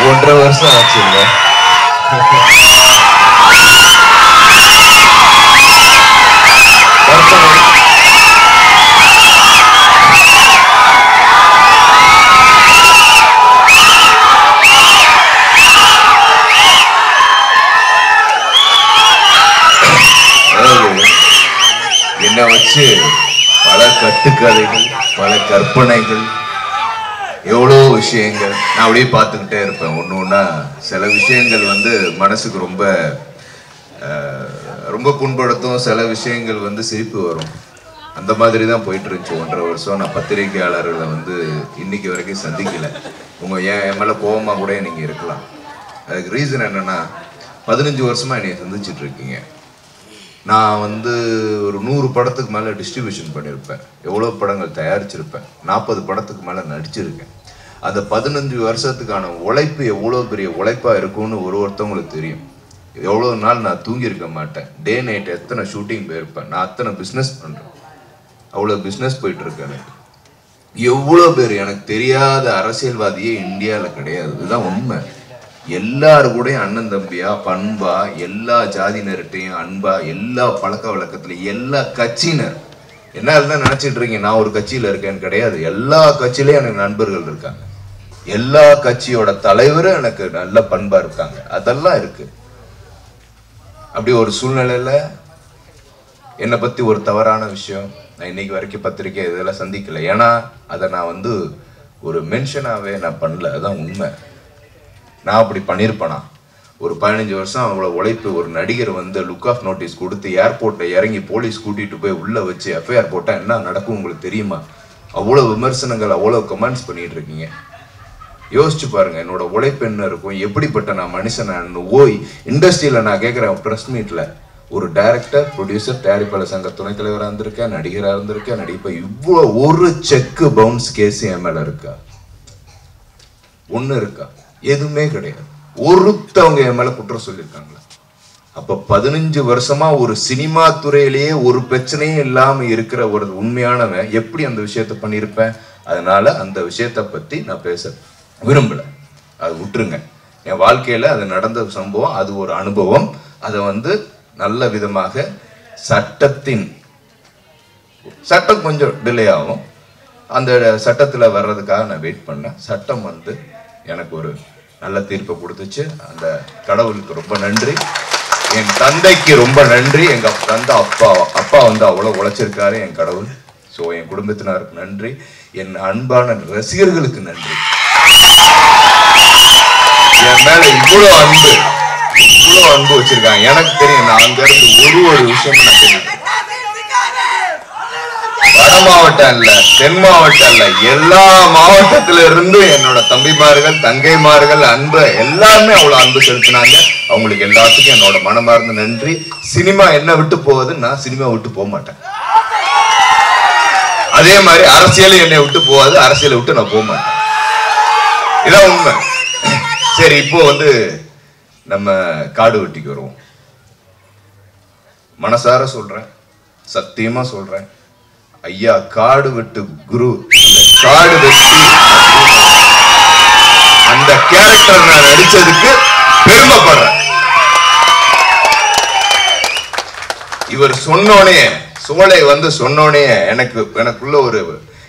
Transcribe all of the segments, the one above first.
1.5 வருஷம் ஆச்சுங்க. என்ன வச்சு பல கட்டுக்கதைகள், பல கற்பனைகள், எவ்வளோ விஷயங்கள் நான் அப்படியே பார்த்துக்கிட்டே இருப்பேன். ஒன்று ஒன்றா சில விஷயங்கள் வந்து மனசுக்கு ரொம்ப ரொம்ப புண்படுத்தும், சில விஷயங்கள் வந்து சிரிப்பு வரும். அந்த மாதிரி தான் போயிட்டு இருந்துச்சு 1.5 வருஷம். நான் பத்திரிகையாளர்களை வந்து இன்னைக்கு வரைக்கும் சந்திக்கலை. என் மேலே கோபமாக கூட நீங்கள் இருக்கலாம். அதுக்கு ரீசன் என்னென்னா 15 வருஷமாக என்னை சந்திச்சுட்டு இருக்கீங்க. நான் வந்து ஒரு 100 படத்துக்கு மேலே டிஸ்ட்ரிபியூஷன் பண்ணியிருப்பேன், எவ்வளோ படங்கள் தயாரிச்சிருப்பேன், 40 படத்துக்கு மேலே நடிச்சிருக்கேன். அந்த 15 வருஷத்துக்கான உழைப்பு எவ்வளோ பெரிய உழைப்பாக இருக்கும்னு ஒருத்தவங்களுக்கு தெரியும். எவ்வளோ நாள் நான் தூங்கியிருக்க மாட்டேன், டே நைட் எத்தனை ஷூட்டிங் போயிருப்பேன், நான் அத்தனை பிஸ்னஸ் பண்ணுறேன், அவ்வளோ பிஸ்னஸ் போயிட்டுருக்கேன். எனக்கு எவ்வளோ பேர் எனக்கு தெரியாத அரசியல்வாதியே இந்தியாவில் கிடையாது. இதுதான் உண்மை. எல்லாரு கூட அண்ணன் தம்பியா, பண்பா, எல்லா ஜாதியினர்கிட்டையும் அன்பா, எல்லா பழக்க வழக்கத்துலையும், எல்லா கட்சியினர் என்ன தான் நினைச்சிட்டு இருக்கீங்க நான் ஒரு கட்சியில இருக்கேன்னு கிடையாது. எல்லா கட்சியிலையும் எனக்கு நண்பர்கள் இருக்காங்க, எல்லா கட்சியோட தலைவரும் எனக்கு நல்ல பண்பா இருக்காங்க. அதெல்லாம் இருக்கு. அப்படி ஒரு சூழ்நிலையில என்னை பத்தி ஒரு தவறான விஷயம் நான் இன்னைக்கு வரைக்கும் பத்திரிக்கை இதெல்லாம் சந்திக்கல. ஏன்னா அதை நான் வந்து ஒரு மென்ஷனாவே நான் பண்ணல. அதுதான் உண்மை. நான் அப்படி பண்ணியிருப்பேனா? ஒரு 15 வருஷம் அவங்களோட உழைப்பு. ஒரு நடிகர் வந்து லுக் ஆஃப் நோட்டீஸ் கொடுத்து ஏர்போர்ட்டில் இறங்கி போலீஸ் கூட்டிகிட்டு போய் உள்ளே வச்சு எஃப்ஐஆர் போட்டால் என்ன நடக்கும் உங்களுக்கு தெரியுமா? அவ்வளோ விமர்சனங்கள், அவ்வளோ கமெண்ட்ஸ் பண்ணிட்டு இருக்கீங்க. யோசிச்சு பாருங்க என்னோட உழைப்பு என்ன இருக்கும், எப்படிப்பட்ட நான் மனுஷன். இண்டஸ்ட்ரியில் நான் கேட்குறேன், ப்ரெஸ் மீட்டில் ஒரு டைரக்டர், ப்ரொடியூசர், தயாரிப்பாளர் சங்க துணைத் தலைவராக இருந்திருக்கேன், நடிகராக இருந்திருக்கேன், நடிப்பேன். இவ்வளோ ஒரு செக்கு பவுன்ஸ் கேஸ் என் மேலே இருக்கா? ஒன்று இருக்கா? எதுவுமே கிடையாது. ஒருத்தவங்க என் மேல குற்றம் சொல்லியிருக்காங்களா? அப்ப 15 வருஷமா ஒரு சினிமா துறையிலேயே ஒரு பிரச்சனையும் இல்லாம இருக்கிற ஒரு உண்மையானவன் எப்படி அந்த விஷயத்த பண்ணியிருப்பேன்? அதனால அந்த விஷயத்த பத்தி நான் பேச விரும்பல. அது விட்டுருங்க. என் வாழ்க்கையில அது நடந்த சம்பவம், அது ஒரு அனுபவம். அதை வந்து நல்ல விதமாக சட்டம் கொஞ்சம் டிலே ஆகும். அந்த சட்டத்துல வர்றதுக்காக நான் வெயிட் பண்ணேன். சட்டம் வந்து எனக்கு ஒரு நல்ல தீர்ப்பை கொடுத்துச்சு. அந்த கடவுளுக்கு ரொம்ப நன்றி, என் தந்தைக்கு ரொம்ப நன்றி. எங்க தந்தை அப்பா வந்து அவ்வளோ உழைச்சிருக்காரு, என் கடவுள். ஸோ என் குடும்பத்தினருக்கு நன்றி, என் அன்பான ரசிகர்களுக்கு நன்றி. என் மேல இவ்வளோ அன்பு வச்சிருக்காங்க. எனக்கு தெரியும், நான் அங்க இருந்து ஒரு விஷயம் நான் தெரியும். வட மாவட்டம் இல்ல, தென் மாவட்டம் இல்ல, எல்லா மாவட்டத்தில இருந்து என்னோட தம்பிமார்கள், தங்கைமார்கள் அன்பு எல்லாருமே அவ்வளவு அன்பு செலுத்தினாங்க. அவங்களுக்கு எல்லாத்துக்கும் என்னோட மனமார்ந்த நன்றி. சினிமா என்ன விட்டு போகுது, நான் சினிமா விட்டு போக மாட்டேன். அதே மாதிரி அரசியல் என்னை விட்டு போகாது, அரசியலை விட்டு நான் போக மாட்டேன். இதான் உண்மை. சரி, இப்போ வந்து நம்ம காடு வெட்டிக்கு வருவோம். மனசார சொல்றேன், சத்தியமா சொல்றேன், ஐயா காடு வெட்டு குரு, காடு வெட்டி அந்த கேரக்டர் நான் நடிச்சதுக்கு பெருமைப்படுறேன். இவர் சொன்னோனே, சோலை வந்து சொன்னோனே எனக்குள்ள ஒரு,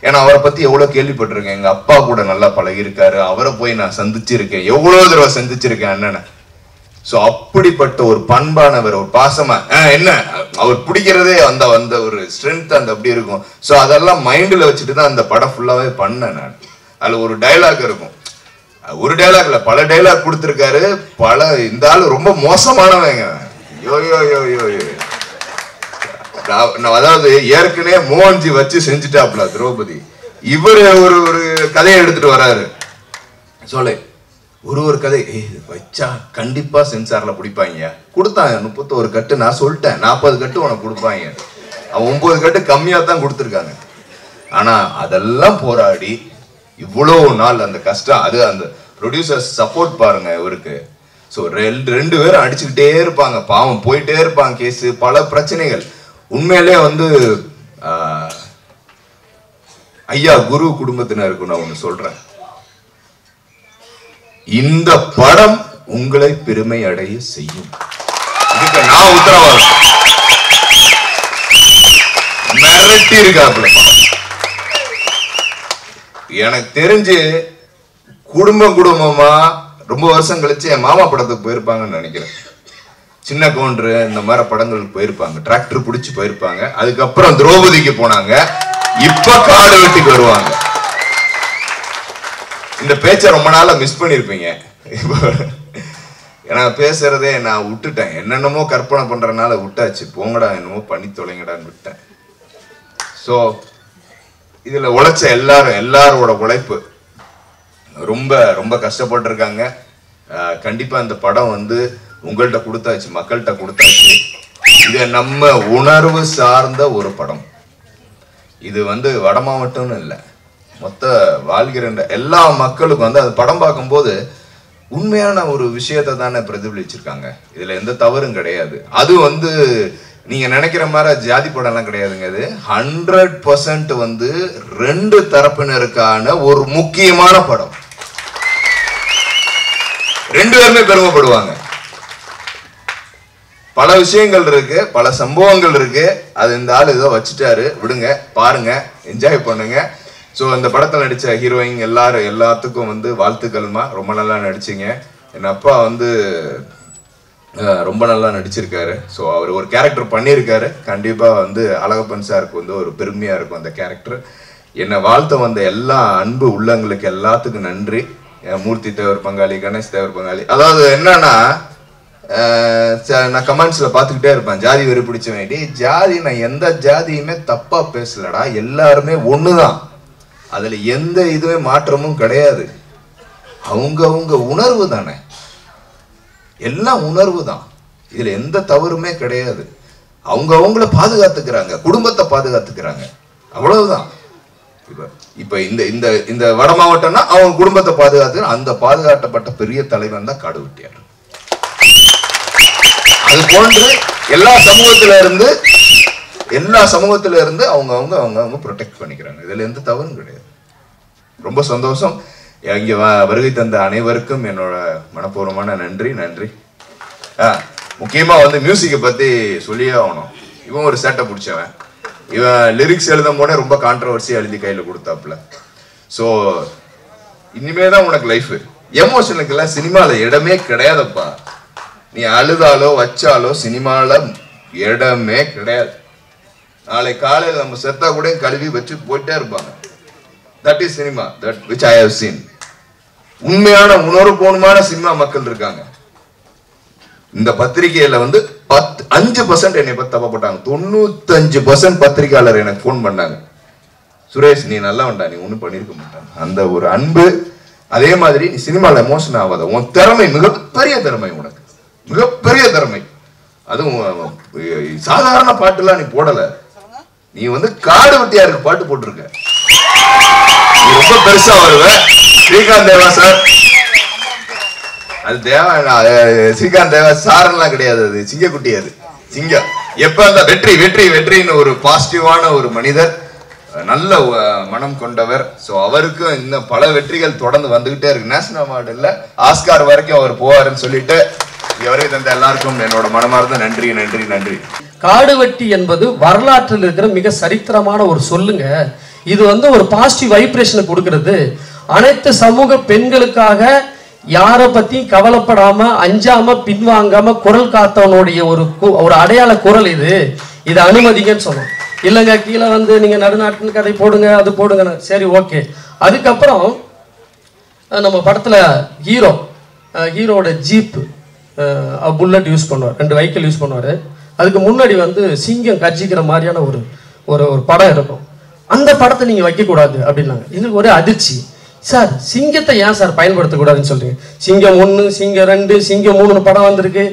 ஏன்னா அவரை பத்தி எவ்வளவு கேள்விப்பட்டிருக்கேன். எங்க அப்பா கூட நல்லா பழகிருக்காரு, அவரை போய் நான் சந்திச்சிருக்கேன், எவ்வளவு தடவை சந்திச்சிருக்கேன் அண்ணனை. சோ அப்படிப்பட்ட ஒரு பண்பானவர், ஒரு பாசமா என்ன அவர் பிடிக்கிறதே அந்த ஒரு ஸ்ட்ரென்த் அந்த அப்படி இருக்கும். சோ அதெல்லாம் மைண்ட்ல வச்சுட்டு தான் அந்த படம் ஃபுல்லாவே பண்ணேன் நான். அதுல ஒரு டைலாக் இருக்கும், ஒரு டைலாக் இல்ல பல டைலாக் கொடுத்திருக்காரு. இந்த ஆளு ரொம்ப மோசமானவங்க. அதாவது ஏற்கனவே மோகன்ஜி வச்சு செஞ்சுட்டாப்ல திரௌபதி. இவரு ஒரு கதையை எடுத்துட்டு வராரு. சொல்ல ஒரு கதை வச்சா கண்டிப்பா சென்சார்ல பிடிப்பாங்க. கொடுத்தாங்க 31 கட்டு. நான் சொல்லிட்டேன் 40 கட்டு உனக்கு கொடுப்பாங்க. 9 கட்டு கம்மியா தான் கொடுத்துருக்காங்க. ஆனா அதெல்லாம் போராடி இவ்வளவு நாள் அந்த கஷ்டம், அது அந்த ப்ரொடியூசர்ஸ் சப்போர்ட் பாருங்க இவருக்கு. ஸோ ரெண்டு பேரும் அடிச்சுக்கிட்டே இருப்பாங்க, பாவம் போயிட்டே இருப்பாங்க, கேஸ் பல பிரச்சனைகள். உண்மையிலே வந்து ஐயா குரு குடும்பத்தினருக்கு நான் ஒன்று சொல்றேன், இந்த படம் உங்களை பெருமை அடைய செய்யும். இதுக்கு நான் உத்தரவாதம். மிரட்டி இருக்காப்புல. எனக்கு தெரிஞ்சு குடும்பமா ரொம்ப வருஷம் கழிச்சு என் மாமா படத்துக்கு போயிருப்பாங்கன்னு நினைக்கிறேன். சின்ன கவுண்டரு இந்த மாதிரி படங்களுக்கு போயிருப்பாங்க, டிராக்டர் பிடிச்சி போயிருப்பாங்க. அதுக்கப்புறம் திரௌபதிக்கு போனாங்க, இப்ப காடு வெட்டிக்கு வருவாங்க. இந்த பேச்சை ரொம்ப நாளா மிஸ் பண்ணிருப்பீங்க. ஏன்னா பேசுறதே நான் விட்டுட்டேன், என்னென்னமோ கற்பனை பண்றதுனால விட்டாச்சு. போங்கடா என்னமோ பண்ணி தொலைங்கடான்னு விட்டேன். ஸோ இதுல உழைச்ச எல்லாரோட உழைப்பு ரொம்ப ரொம்ப கஷ்டப்பட்டு இருக்காங்க. கண்டிப்பா இந்த படம் வந்து உங்கள்கிட்ட கொடுத்தாச்சு, மக்கள்கிட்ட கொடுத்தாச்சு. இது நம்ம உணர்வு சார்ந்த ஒரு படம். இது வந்து வட மாவட்டம்னு இல்லை, மொத்த வாழ்கிற எல்லா மக்களுக்கும் வந்து அது படம் பார்க்கும்போது உண்மையான ஒரு விஷயத்தை தானே பிரதிபலிச்சிருக்காங்க. இதுல எந்த தவறும் கிடையாது. அது வந்து நீங்க நினைக்கிற மாதிரி ஜாதி படம் எல்லாம் கிடையாதுங்க. அது 100% வந்து 2 தரப்பினருக்கான ஒரு முக்கியமான படம். 2 பேருமே பெருமைப்படுவாங்க. பல விஷயங்கள் இருக்கு, பல சம்பவங்கள் இருக்கு. அது இந்த ஆள் ஏதோ வச்சுட்டாரு, விடுங்க, பாருங்க, என்ஜாய் பண்ணுங்க. ஸோ இந்த படத்தில் நடித்த ஹீரோயின் எல்லாத்துக்கும் வந்து வாழ்த்துக்கள்மா. ரொம்ப நல்லா நடிச்சிங்க. என் அப்பா வந்து ரொம்ப நல்லா நடிச்சிருக்காரு. ஸோ அவர் ஒரு கேரக்டர் பண்ணியிருக்காரு. கண்டிப்பாக வந்து அழகப்பன் சாருக்கு வந்து ஒரு பெருமையாக இருக்கும் அந்த கேரக்டர். என்னை வாழ்த்த வந்த எல்லா அன்பு உள்ளங்களுக்கு எல்லாத்துக்கும் நன்றி. மூர்த்தி தேவர் பங்காளி, கணேஷ் தேவர் பங்காளி. அதாவது என்னன்னா, நான் கமெண்ட்ஸ்ல பார்த்துக்கிட்டே இருப்பேன், ஜாதி வெறி பிடிச்சவன். ஜாதி நான் எந்த ஜாதியுமே தப்பா பேசலடா, எல்லாருமே ஒண்ணுதான். அதுல எந்த இதுவே மாற்றமும் கிடையாது. அவங்க உணர்வு தானே, எல்லாம் உணர்வு தான். இதுல எந்த தவறுமே கிடையாது. அவங்கள பாதுகாத்துக்கிறாங்க, குடும்பத்தை பாதுகாத்துக்கிறாங்க, அவ்வளவுதான். இப்ப இந்த இந்த இந்த வட மாவட்டம்னா அவங்க குடும்பத்தை பாதுகாத்து, அந்த பாதுகாக்கப்பட்ட பெரிய தலைவன் தான் காடு வெட்டியார். அது போன்று எல்லா சமூகத்தில இருந்து அவங்க ப்ரொடெக்ட் பண்ணிக்கிறாங்க. இதுல எந்த தவறும் கிடையாது. ரொம்ப சந்தோஷம். இங்க வருகை தந்த அனைவருக்கும் என்னோட மனப்பூர்வமான நன்றி. முக்கியமா வந்து மியூசிக்கை பத்தி சொல்லியே ஆகணும். இவன் ஒரு சேட்டை பிடிச்சவன். இவன் லிரிக்ஸ் எழுதும் போனே ரொம்ப கான்ட்ரவர்சியா எழுதி கையில கொடுத்தாப்புல. ஸோ இனிமேதான் உனக்கு லைஃப். எமோஷனுக்கு எல்லாம் சினிமால இடமே கிடையாதுப்பா. நீ அழுதாலோ வச்சாலோ சினிமால இடமே கிடையாது. நாளை காலையில் நம்ம செத்தா கூட கழுவி வச்சு போயிட்டே இருப்பாங்க. That is cinema, that which I have seen. உண்மையான உணர்வுபூர்வமான சினிமா மக்கள் இருக்காங்க. இந்த பத்திரிகையில வந்து 5% என்னை பத்தி தப்ப போட்டாங்க. 95% பத்திரிகையாளர் எனக்கு போன் பண்ணாங்க, சுரேஷ் நீ நல்லா வேண்டா, நீ ஒண்ணும் பண்ணிருக்க மாட்டாங்க. அந்த ஒரு அன்பு. அதே மாதிரி நீ சினிமால எமோஷன் ஆகாத. உன் திறமை மிகப்பெரிய திறமை, உனக்கு மிகப்பெரிய திறமை. அதுவும் சாதாரண பாட்டுலாம் நீ போடல. நீ வந்து காடு வெட்டியாருக்கு பாட்டு போட்டிருக்க. நீ ரொம்ப பெருசா வருவ. ஸ்ரீகாந்த் தேவா சார், அது தேவா ஸ்ரீகாந்த் தேவா சாரெல்லாம் கிடையாது, அது சிங்கக்குட்டி. அது சிங்கம். எப்ப அந்த வெற்றி வெற்றி வெற்றின்னு ஒரு பாசிட்டிவான ஒரு மனிதர், நல்ல மனம் கொண்டவர். ஸோ அவருக்கு இன்னும் பல வெற்றிகள் தொடர்ந்து வந்துகிட்டே இருக்கு. நேஷனல் அவார்டு இல்ல, ஆஸ்கார் வரைக்கும் அவர் போவாருன்னு சொல்லிட்டு வருகை தந்த எல்லாருக்கும் என்னோட மனமார்ந்த நன்றி நன்றி நன்றி. காடு வெட்டி என்பது வரலாற்றில் இருக்கிற மிக சரித்திரமான ஒரு சொல்லுங்க. இது வந்து ஒரு பாசிட்டிவ் வைப்ரேஷனை கொடுக்கிறது. அனைத்து சமூக பெண்களுக்காக யாரை பத்தியும் கவலைப்படாம, அஞ்சாம, பின்வாங்காம குரல் காத்தவனுடைய ஒரு அடையாள குரல் இது. இதை அனுமதிங்கன்னு சொன்னோம். இல்லைங்க கீழே வந்து நீங்க நடுநாட்டின் கதை போடுங்க, அது போடுங்க, சரி ஓகே. அதுக்கப்புறம் நம்ம படத்துல ஹீரோட ஜீப் புல்லட் யூஸ் பண்ணுவார், 2 வெஹிக்கிள் யூஸ் பண்ணுவார். அதுக்கு முன்னாடி வந்து சிங்கம் கர்ஜிக்கிற மாதிரியான ஒரு படம் இருக்கும். அந்த படத்தை நீங்கள் வைக்கக்கூடாது அப்படின்னாங்க. எங்களுக்கு ஒரே அதிர்ச்சி. சார் சிங்கத்தை ஏன் சார் பயன்படுத்தக்கூடாதுன்னு சொல்றீங்க? சிங்கம் 1, சிங்கம் 2, சிங்கம் 3 படம் வந்திருக்கு.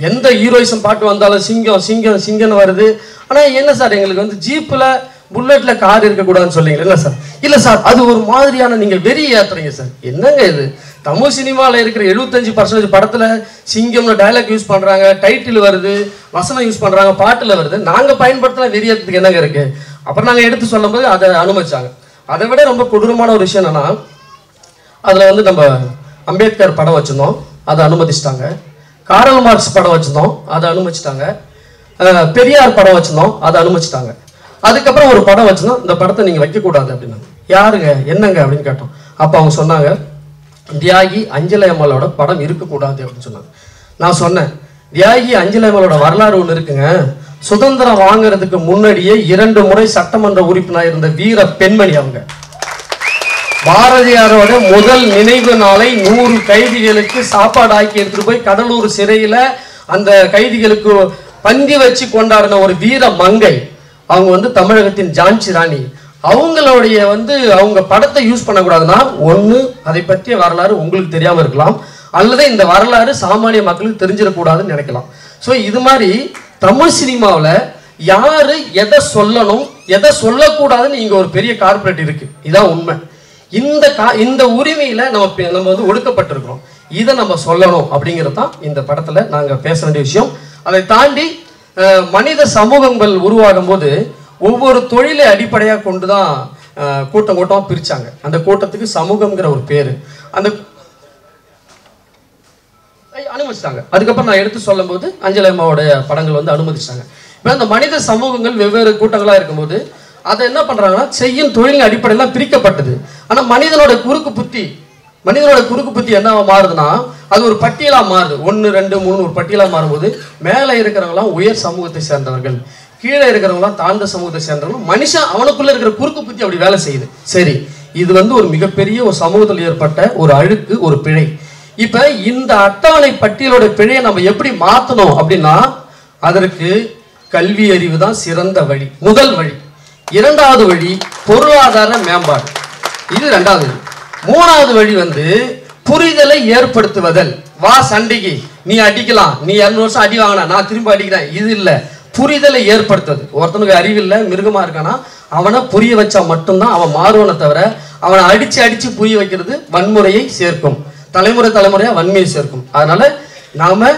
எந்த ஹீரோயிசம் பாட்டு வந்தாலும் சிங்கம் சிங்கம் சிங்கம்னு வருது. ஆனால் என்ன சார் எங்களுக்கு வந்து ஜீப்பில் புல்லட்ல கார் இருக்கக்கூடாதுன்னு சொல்றீங்களா? இல்லை சார், இல்லை சார், அது ஒரு மாதிரியான நீங்கள் வெறி ஏற்றுறீங்க சார். என்னங்க இது? தமிழ் சினிமாவில் இருக்கிற 75% படத்தில் சிங்கம்னு டைலாக் யூஸ் பண்ணுறாங்க, டைட்டில் வருது, வசனம் யூஸ் பண்ணுறாங்க, பாட்டில் வருது. நாங்கள் பயன்படுத்தலாம் வெறியத்துக்கு என்னங்க இருக்கு? அப்புறம் நாங்கள் எடுத்து சொல்லும் போது அதை அனுமதிச்சாங்க. அதை விட ரொம்ப கொடூரமான ஒரு விஷயம் என்னன்னா, அதில் வந்து நம்ம அம்பேத்கர் படம் வச்சுருந்தோம், அதை அனுமதிச்சிட்டாங்க. காரல் மார்க்ஸ் படம் வச்சுருந்தோம், அதை அனுமதிச்சிட்டாங்க. பெரியார் படம் வச்சுருந்தோம், அதை அனுமதிச்சிட்டாங்க. அதுக்கப்புறம் ஒரு படம் வச்சுருந்தோம், இந்த படத்தை நீங்கள் வைக்கக்கூடாது அப்படின்னா. யாருங்க என்னங்க அப்படின்னு கேட்டோம். அப்போ அவங்க சொன்னாங்க, தியாகி அஞ்சலை அம்மாளோட படம் இருக்கக்கூடாது அப்படின்னு சொன்னாங்க. நான் சொன்னேன், தியாகி அஞ்சலை அம்மாளோட வரலாறு ஒன்று இருக்குங்க. சுதந்திரம் வாங்குறதுக்கு முன்னாடியே 2 முறை சட்டமன்ற உறுப்பினர் இருந்த வீர பெண்மணி அவங்க. பாரதியாரோட முதல் நினைவு நாளை 100 கைதிகளுக்கு சாப்பாடு ஆக்கி எடுத்துட்டு போய் கடலூர் சிறையில அந்த கைதிகளுக்கு பந்தி வச்சு கொண்டாடின ஒரு வீர மங்கை அவங்க. தமிழகத்தின் ஜான்சி ராணி. அவங்களுடைய அவங்க படத்தை யூஸ் பண்ணக்கூடாதுன்னா, ஒன்று அதை பற்றிய வரலாறு உங்களுக்கு தெரியாம இருக்கலாம், அல்லது இந்த வரலாறு சாமானிய மக்களுக்கு தெரிஞ்சிடக்கூடாதுன்னு நினைக்கலாம். ஸோ இது மாதிரி தமிழ் சினிமாவில் யாரு எதை சொல்லணும் எதை சொல்லக்கூடாதுன்னு இங்க ஒரு பெரிய கார்பரேட் இருக்கு. இதான் உண்மை. இந்த உரிமையில நம்ம ஒடுக்கப்பட்டிருக்கிறோம். இதை நம்ம சொல்லணும் அப்படிங்கிறது தான் இந்த படத்துல நாங்க பேச வேண்டிய விஷயம். அதை தாண்டி மனித சமூகங்கள் உருவாகும் போது ஒவ்வொரு தொழிலை அடிப்படையாக கொண்டுதான் கூட்டமா பிரிச்சாங்க. அந்த கூட்டத்துக்கு சமூகம்ங்கிற ஒரு பேரு அந்த அனுமதிச்சிட்டாங்க. அதுக்கப்புறம் நான் எடுத்து சொல்லும் போது அஞ்சலை அம்மாவோட படங்கள் அனுமதிச்சிட்டாங்க. இப்போ அந்த மனித சமூகங்கள் வெவ்வேறு கூட்டங்களா இருக்கும்போது அதை என்ன பண்றாங்கன்னா, செய்யும் தொழிலின் அடிப்படையில் பிரிக்கப்பட்டது. ஆனா மனிதனோட குறுக்கு புத்தி என்ன மாறுதுன்னா, அது ஒரு பட்டியலா மாறுது. 1 2 3 ஒரு பட்டியலா மாறும்போது மேலே இருக்கிறவங்களாம் உயர் சமூகத்தை சேர்ந்தவர்கள், கீழே இருக்கிறவங்களாம் தாழ்ந்த சமூகத்தை சேர்ந்தவர்கள். மனுஷன் அவனுக்குள்ள இருக்கிற குறுக்கு புத்தி அப்படி வேலை செய்யுது. சரி, இது ஒரு மிகப்பெரிய ஒரு சமூகத்தில் ஏற்பட்ட ஒரு அழுக்கு, ஒரு பிழை. இப்ப இந்த அட்டவணை பட்டியலோட பிழையை நம்ம எப்படி மாத்தணும் அப்படின்னா, அதற்கு கல்வி அறிவு தான் சிறந்த வழி, முதல் வழி. 2வது வழி பொருளாதார மேம்பாடு, இது 2வது வழி. 3வது வழி புரிதலை ஏற்படுத்துவதல். வா சண்டைக்கு, நீ அடிக்கலாம், நீ 200 வருஷம் அடி வாங்கினா நான் திரும்ப அடிக்கிறேன், இது இல்ல. புரிதலை ஏற்படுத்துவது. ஒருத்தனுக்கு அறிவில்லை, மிருகமா இருக்கானா, அவனை புரிய வச்சா மட்டும்தான் அவன் மாறுவனை தவிர, அவனை அடிச்சு புரிய வைக்கிறது வன்முறையை சேர்க்கும், தலைமுறையா வன்மையை சேர்க்கும். அதனால நாம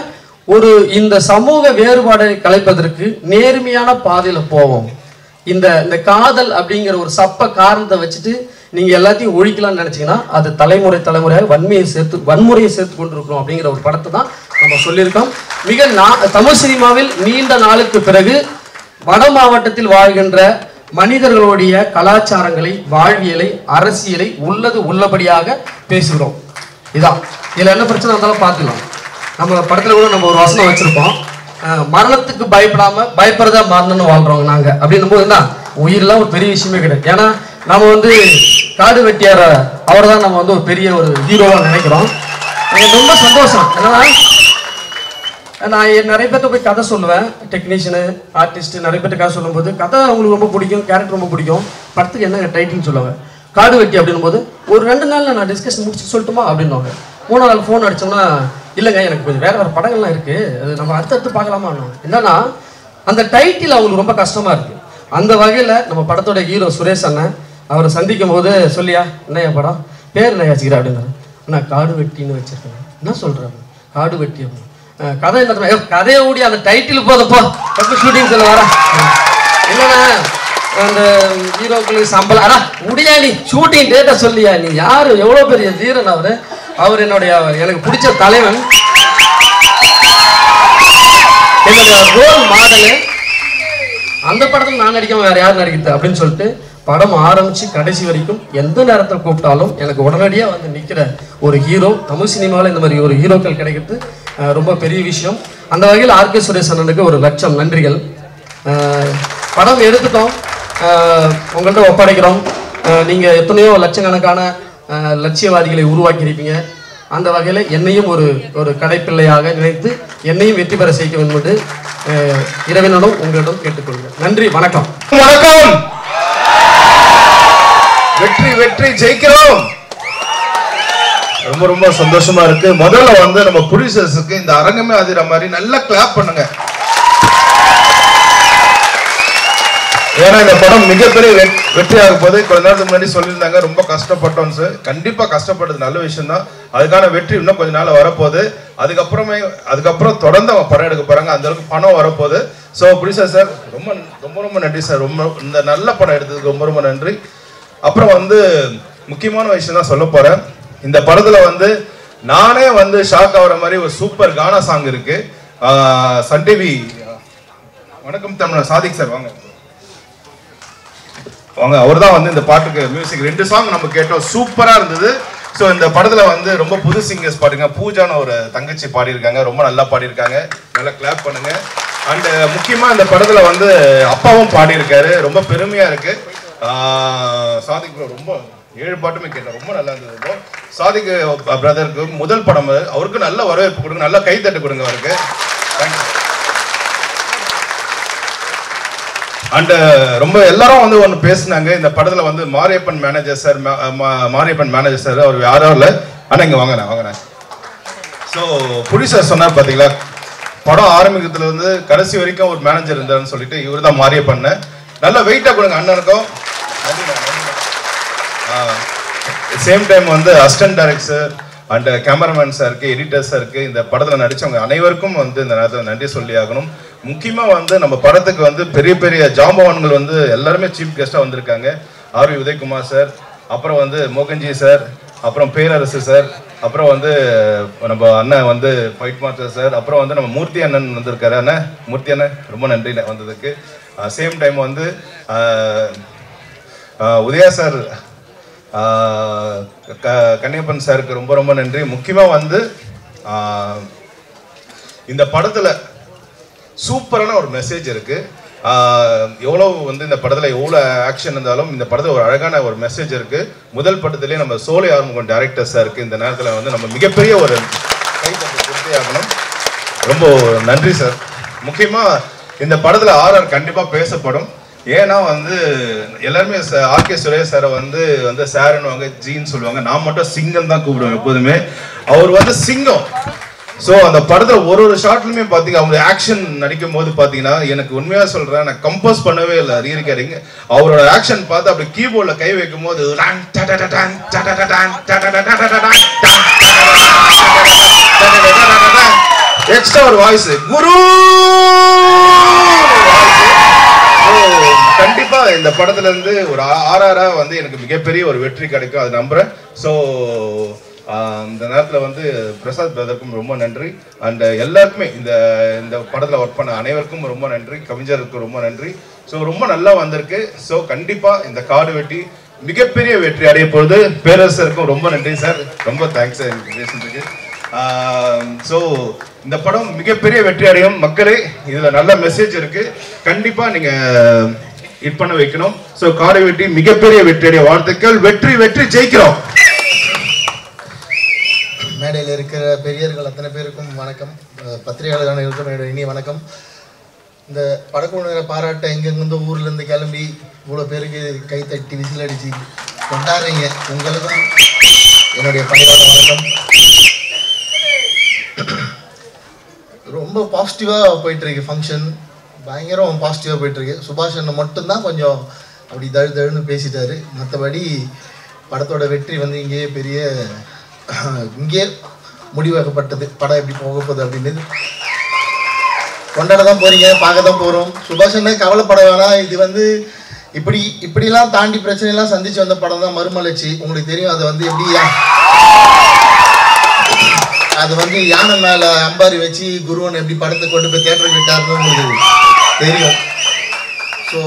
இந்த சமூக வேறுபாடை கலைப்பதற்கு நேர்மையான பாதையில போவோம். இந்த காதல் அப்படிங்கிற ஒரு சப்ப காரணத்தை வச்சுட்டு நீங்க எல்லாத்தையும் ஒழிக்கலாம்னு நினைச்சீங்கன்னா, அது தலைமுறையாக வன்முறையை சேர்த்து கொண்டிருக்கிறோம் அப்படிங்கிற ஒரு படத்தை தான் நம்ம சொல்லியிருக்கோம். தமிழ் சினிமாவில் நீண்ட நாளுக்கு பிறகு வட மாவட்டத்தில் வாழ்கின்ற மனிதர்களுடைய கலாச்சாரங்களை, வாழ்வியலை, அரசியலை உள்ளபடியாக பேசுகிறோம். இதான் இதுல என்ன பிரச்சனை இருந்தாலும் பார்த்துக்கலாம். நம்ம படத்துல கூட நம்ம ஒரு வசனம் வச்சிருப்போம், மரணத்துக்கு பயப்படுறதா மரணம்னு வாழ்றோம் நாங்க அப்படின்னும் போது தான் உயிரெல்லாம் ஒரு பெரிய விஷயமே கிடையாது. ஏன்னா நம்ம காடு வெட்டியார அவர் தான் நம்ம ஒரு பெரிய ஒரு ஹீரோவா நினைக்கிறோம். எனக்கு ரொம்ப சந்தோஷம். என்னன்னா, நான் நிறைய பேர்த்த போய் கதை சொல்லுவேன், டெக்னீஷியனு, ஆர்டிஸ்ட் நிறைய பேர்ட்ட கதை சொல்லும் போது கதை அவங்களுக்கு ரொம்ப பிடிக்கும், கேரக்டர் ரொம்ப பிடிக்கும். படத்துக்கு என்ன டைட்டில்னு சொல்லுவேன், காடு வெட்டி அப்படின்னும் போது ஒரு 2 நாள்ல நான் டிஸ்கஷன் முடிச்சு சொல்லட்டுமா அப்படின்னுவாங்க. 3வது நாள் ஃபோன் அடிச்சோம்னா, இல்லைங்க எனக்கு கொஞ்சம் வேற படங்கள்லாம் இருக்கு, அது நம்ம அடுத்தடுத்து பார்க்கலாமா. என்னன்னா அந்த டைட்டில் அவங்களுக்கு ரொம்ப கஷ்டமா இருக்கு. அந்த வகையில நம்ம படத்தோட ஹீரோ சுரேஷ் அண்ணன் அவரை சந்திக்கும் போது, சொல்லியா என்னையா படம் பேர் என்ன வச்சுக்கிறேன் அப்படின்னா, நான் காடு வெட்டின்னு வச்சிருக்கேன். என்ன சொல்றாங்க, காடு வெட்டி அப்படின்னு. கதை என்ன, கதையை ஓடி அந்த டைட்டில் போதப்போ எப்போ ஷூட்டிங் சொல்ல வர இல்லைண்ணா, அந்த ஹீரோக்களுக்கு சம்பளம் அடா முடியா, நீ ஷூட்டிங் டேட்டா சொல்லியா, நீ யாரு எவ்வளோ பெரிய வீரன் அவர் எனக்கு பிடிச்ச தலைவன், என்னுடைய ரோல் மாடலு. அந்த படத்தில் நான் நடிக்காம வேற யார் நடிக்கிறது அப்படின்னு சொல்லிட்டு படம் ஆரம்பிச்சு கடைசி வரைக்கும் எந்த நேரத்தில் கூப்பிட்டாலும் எனக்கு உடனடியாக நிற்கிற ஒரு ஹீரோ. தமிழ் சினிமாவில் இந்த மாதிரி ஒரு ஹீரோக்கள் கிடைக்கிறது ரொம்ப பெரிய விஷயம். அந்த வகையில் ஆர்கே சுரேஷ் அண்ணனுக்கு ஒரு 1,00,000 நன்றிகள். படம் எடுத்துட்டோம், உங்கள்கிட்ட ஒப்படைக்கிறோம். நீங்கள் எத்தனையோ லட்சக்கணக்கான லட்சியவாதிகளை உருவாக்கியிருப்பீங்க. அந்த வகையில் என்னையும் ஒரு கடைப்பிள்ளையாக நினைத்து என்னையும் வெற்றி பெற செய்ய வேண்டும் என்று இறைவனிடம் உங்களிடம் கேட்டுக்கொள்கிறேன். நன்றி, வணக்கம். வணக்கம். வெற்றி வெற்றி ஜெயிக்கிறோம். ரொம்ப ரொம்ப சந்தோஷமா இருக்கு. முதல்ல நம்ம ப்ரொடியூசர்ஸுக்கு இந்த அரங்கமே அதிர மாதிரி நல்லா கிளாப் பண்ணுங்க. ஏன்னா இந்த படம் மிகப்பெரிய வெற்றியாக போது. கொஞ்ச நேரத்துக்கு முன்னாடி சொல்லியிருந்தாங்க ரொம்ப கஷ்டப்பட்டோம் சார். கண்டிப்பா கஷ்டப்பட்டது நல்ல விஷயம் தான். அதுக்கான வெற்றி இன்னும் கொஞ்ச நாள் வரப்போகுது. அதுக்கப்புறம் தொடர்ந்து அவங்க படம் எடுக்க போறாங்க. அந்த அளவுக்கு பணம் வரப்போகுது. ஸோ ப்ரொடியூசர் சார் ரொம்ப ரொம்ப ரொம்ப நன்றி சார். ரொம்ப இந்த நல்ல படம் எடுத்ததுக்கு ரொம்ப ரொம்ப நன்றி. அப்புறம் முக்கியமான விஷயம் தான் சொல்ல போறேன். இந்த படத்துல நானே வந்து ஷாக் ஆகிற மாதிரி ஒரு சூப்பர் கானா சாங் இருக்கு. சன் டிவி வணக்கம் தமிழ் சாதிக் சார் வாங்க வாங்க. அவர் தான் வந்து இந்த பாட்டுக்கு மியூசிக். 2 சாங் நம்ம கேட்டோம், சூப்பரா இருந்தது. ஸோ இந்த படத்துல வந்து ரொம்ப புது சிங்கர்ஸ் பாடுங்க. பூஜான ஒரு தங்கச்சி பாடியிருக்காங்க, ரொம்ப நல்லா பாடியிருக்காங்க, நல்லா கிளாப் பண்ணுங்க. அண்ட் முக்கியமா இந்த படத்துல வந்து அப்பாவும் பாடியிருக்காரு, ரொம்ப பெருமையா இருக்கு. சாதிக் ரொம்ப 7 பாட்டுமே கேட்டேன், ரொம்ப நல்லா இருந்தது. சாதிக் பிரதருக்கு முதல் படம், அவருக்கு நல்ல வரவேற்பு கொடுங்க, நல்ல கைத்தட்டு கொடுங்க அவருக்கு. தேங்க்யூ. அண்ட் ரொம்ப எல்லாரும் வந்து ஒன்று பேசினாங்க இந்த படத்துல வந்து மாரியப்பன் மேனேஜர் சார் அவர் யாரோ இல்லை, ஆனால் இங்கே வாங்கினேன். ஸோ ப்ரொடியூசர் சொன்னார் பார்த்தீங்களா, படம் ஆரம்பிக்கிறதுல இருந்து கடைசி வரைக்கும் ஒரு மேனேஜர் இருந்தாருன்னு சொல்லிட்டு இவர் தான் மாரியப்பன். நல்லா வெயிட்டாக கொடுங்க அண்ணனுக்கும். சேம் டைம் வந்து அசிஸ்டன்ட் டைரக்டர் அண்ட் கேமராமேன் சாருக்கு, எடிட்டர் சாருக்கு, இந்த படத்தில் நடித்தவங்க அனைவருக்கும் வந்து இந்த நேரத்தில் நன்றி சொல்லி ஆகணும். முக்கியமாக வந்து நம்ம படத்துக்கு வந்து பெரிய பெரிய ஜாம்பவான்கள் வந்து எல்லாருமே சீஃப் கெஸ்ட்டாக வந்திருக்காங்க. ஆர்வி உதயகுமார் சார், அப்புறம் வந்து மோகன்ஜி சார், அப்புறம் பேரரசு சார், அப்புறம் வந்து நம்ம அண்ணன் வந்து ஃபைட் மாஸ்டர் சார், அப்புறம் வந்து நம்ம மூர்த்தி அண்ணன் வந்திருக்காரு. அண்ணன் மூர்த்தி அண்ணன் ரொம்ப நன்றி வந்ததுக்கு. சேம் டைம் வந்து உதயா சார், கன்னியப்பன் சாருக்கு ரொம்ப ரொம்ப நன்றி. முக்கியமாக வந்து இந்த படத்தில் சூப்பரான ஒரு மெசேஜ் இருக்கு. எவ்வளோ வந்து இந்த படத்தில் எவ்வளோ ஆக்ஷன் இருந்தாலும் இந்த படத்தில் ஒரு அழகான ஒரு மெசேஜ் இருக்கு. முதல் படத்திலே நம்ம சோலை ஆறுமுகம் டைரக்டர் சாருக்கு இந்த நேரத்தில் வந்து நம்ம மிகப்பெரிய ஒரு கைத்தட்டு கொடுத்தே ஆகணும். ரொம்ப நன்றி சார். முக்கியமாக இந்த படத்தில் ஆர்ஆர் கண்டிப்பாக பேசப்படும். ஏன்னா வந்து எல்லாருமே ஆர்கே சுரேஷ் சாரை வந்து சாருன்னுவாங்க, ஜீன்னு சொல்லுவாங்க. நான் மட்டும் சிங்கம் தான் கூப்பிடுவேன் எப்போதுமே. அவர் வந்து சிங்கம். ஸோ அந்த படத்தில் ஒரு ஷார்ட்லுமே பார்த்தீங்க, அவங்க ஆக்ஷன் நடிக்கும் போது பார்த்தீங்கன்னா எனக்கு உண்மையாக சொல்கிறேன், நான் கம்போஸ் பண்ணவே இல்லை ரீரிகார்டிங். அவரோட ஆக்ஷன் பார்த்து அப்படி கீபோர்டில் கை வைக்கும் போது எக்ஸ்ட்ரா ஒரு வாய்ஸ் குரு. கண்டிப்பா இந்த படத்துல இருந்து ஒரு ஆர்ஆரா வந்து எனக்கு மிகப்பெரிய ஒரு வெற்றி கிடைக்கும், அது நம்புறேன். ஸோ இந்த நேரத்தில் வந்து பிரசாத் பிரதருக்கும் ரொம்ப நன்றி. அண்ட் எல்லாருக்குமே இந்த படத்தில் ஒர்க் பண்ண அனைவருக்கும் ரொம்ப நன்றி. கவிஞருக்கு ரொம்ப நன்றி. ஸோ ரொம்ப நல்லா வந்திருக்கு. ஸோ கண்டிப்பாக இந்த காடு வெட்டி மிகப்பெரிய வெற்றி அடைய போகுது. பேரரசருக்கும் ரொம்ப நன்றி சார், ரொம்ப தேங்க்ஸ் சார் எனக்கு பேசுறதுக்கு. ஸோ இந்த படம் மிகப்பெரிய வெற்றி அடையும். மக்களே, இதில் நல்ல மெசேஜ் இருக்கு, கண்டிப்பாக நீங்கள் ஹிட் பண்ண வைக்கணும். ஸோ காடு வெட்டி மிகப்பெரிய வெற்றி அடைய வாழ்த்துக்கள். வெற்றி வெற்றி ஜெயிக்கிறோம். மேடையில் இருக்கிற பெரியர்கள் அத்தனை பேருக்கும் வணக்கம். பத்திரிகையாளர் அனைவருக்கும் என்னோட இனிய வணக்கம். இந்த படக்குழுவினரை பாராட்ட எங்கெங்கிருந்தோ ஊர்லேருந்து கிளம்பி இவ்வளோ பேருக்கு கை தட்டி விசில் அடித்து கொண்டாடுறீங்க, உங்களுக்கும் என்னுடைய பணிவான வணக்கம். ரொம்ப பாசிட்டிவாக போயிட்டுருக்கு ஃபங்க்ஷன், பயங்கரம் பாசிட்டிவாக போயிட்டுருக்கு. சுபாஷ் அண்ணன் மட்டும்தான் கொஞ்சம் அப்படி தழுன்னு பேசிட்டாரு. மற்றபடி படத்தோட வெற்றி வந்து இங்கே முடிவாக்கப்பட்டது. படம் எப்படி போக போகுது அப்படின்னு கொண்டாட தான் போகிறீங்க, பார்க்க தான் போகிறோம். சுபாஷ் அண்ணன் கவலைப்பட வேணாம். இது வந்து இப்படிலாம் தாண்டி பிரச்சனைலாம் சந்திச்சு வந்த படம் தான் மறுமலர்ச்சி. உங்களுக்கு தெரியும் அது வந்து எப்படி, அது வந்து யானை மேலே அம்பாரி வச்சு குருவன் எப்படி படத்தை கொண்டு போய் தேட்டருக்கு விட்டாருன்னு உங்களுக்கு தெரியும். ஸோ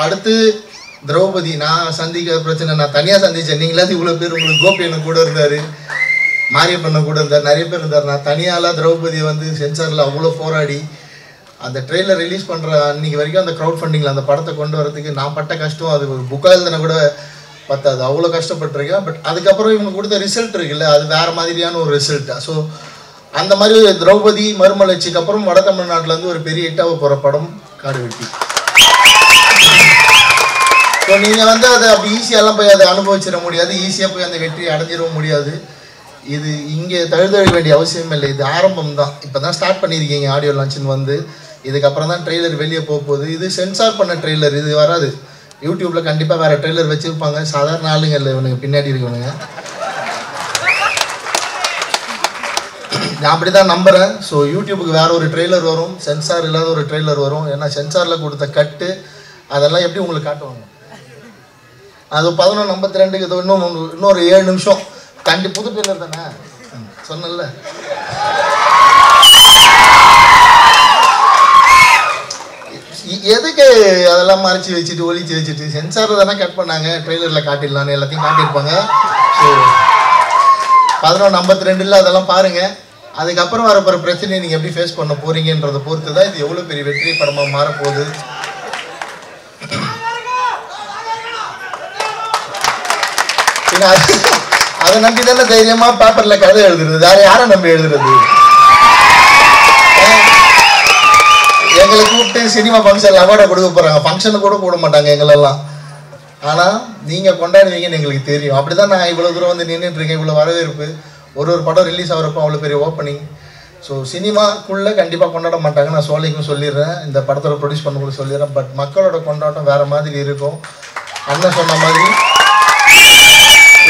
அடுத்து திரௌபதி நான் சந்திக்கிற பிரச்சனை நான் தனியாக சந்தித்தேன். நீங்களாவது இவ்வளோ பேர், உங்களுக்கு கோபியண்ணன் கூட இருந்தார், மாரியப்பண்ணன் கூட இருந்தார், நிறைய பேர் இருந்தார். நான் தனியாலாம் திரௌபதியை வந்து சென்சாரில் அவ்வளோ போராடி அந்த ட்ரெயிலர் ரிலீஸ் பண்ணுற அன்றைக்கி வரைக்கும் அந்த க்ரௌட் ஃபண்டிங்கில் அந்த படத்தை கொண்டு வரதுக்கு நான் பட்ட கஷ்டம் அது புக்காக எழுதுனா கூட பத்தாது, அவ்வளோ கஷ்டப்பட்டுருக்கேன். பட் அதுக்கப்புறம் இவங்க கொடுத்த ரிசல்ட் இருக்குல்ல, அது வேறு மாதிரியான ஒரு ரிசல்ட். ஸோ அந்த மாதிரி திரௌபதி மறுமலர்ச்சிக்கு அப்புறம் வட தமிழ்நாட்டிலேருந்து ஒரு பெரிய ஹிட்டாக போகிற படம் காடு வெட்டி. ஸோ நீங்கள் வந்து அதை அப்படி ஈஸியாலாம் போய் அதை அனுபவிச்சிட முடியாது, ஈஸியாக போய் அந்த வெற்றியை அடைஞ்சிடவும் முடியாது. இது இங்கே தழுதழ வேண்டிய அவசியம் இல்லை, இது ஆரம்பம் தான். இப்போ தான் ஸ்டார்ட் பண்ணியிருக்கீங்க ஆடியோ லான்ச்சின்னு வந்து, இதுக்கப்புறம் தான் ட்ரெய்லர் வெளியே போக போகுது. இது சென்சார் பண்ண ட்ரெய்லர், இது வராது. யூடியூப்பில் கண்டிப்பாக வேறு ட்ரெய்லர் வச்சுருப்பாங்க, சாதாரண ஆளுங்க இல்லை இவனுங்க, பின்னாடி இருக்கவனுங்க. நான் அப்படி தான் நம்புகிறேன். ஸோ யூடியூபுக்கு வேறு ஒரு ட்ரெய்லர் வரும், சென்சார் இல்லாத ஒரு ட்ரெய்லர் வரும். ஏன்னா சென்சாரில் கொடுத்த கட்டு அதெல்லாம் எப்படி உங்களுக்கு காட்டுவாங்க. அது 11:52 இன்னொரு 7 நிமிஷம் புது ட்ரெய்லர் தானே. சொன்னல. எதுக்கு அதெல்லாம் மறைச்சி வச்சுட்டு ஒழிச்சு வச்சுட்டு சென்சார் தானே கட் பண்ணாங்க, ட்ரெய்லரில் காட்டிடலான்னு எல்லாத்தையும் காட்டியிருப்பாங்க. ஸோ 11:52 அதெல்லாம் பாருங்கள். அதுக்கப்புறம் வரப்போகிற பிரச்சனையை நீங்கள் எப்படி ஃபேஸ் பண்ண போகிறீங்கன்றதை பொறுத்து தான் இது எவ்வளோ பெரிய வெற்றி படமாக மாறப்போகுது. அதை நம்பி தானே தைரியமாக பேப்பரில் கதை எழுதுறது. வேறு யாரை நம்பி எழுதுறது? எங்களை கூப்பிட்டு சினிமா ஃபங்க்ஷனில் அவார்டை கொடுக்க போகிறாங்க, ஃபங்க்ஷனு கூட போட மாட்டாங்க எங்களெல்லாம். ஆனால் நீங்கள் கொண்டாடுவீங்கன்னு எங்களுக்கு தெரியும். அப்படி தான் நான் இவ்வளோ தூரம் வந்து நின்றுட்டுருக்கேன். இவ்வளோ வரவேற்பு, ஒரு படம் ரிலீஸ் ஆகிறப்போ அவ்வளோ பெரிய ஓப்பனிங். ஸோ சினிமாக்குள்ளே கண்டிப்பாக கொண்டாட மாட்டாங்க. நான் சோலைக்கும் சொல்லிடுறேன், இந்த படத்தோட ப்ரொடியூஸ் பண்ண சொல்லிடுறேன். பட் மக்களோட கொண்டாட்டம் வேறு மாதிரி இருக்கும். அண்ணன் சொன்ன மாதிரி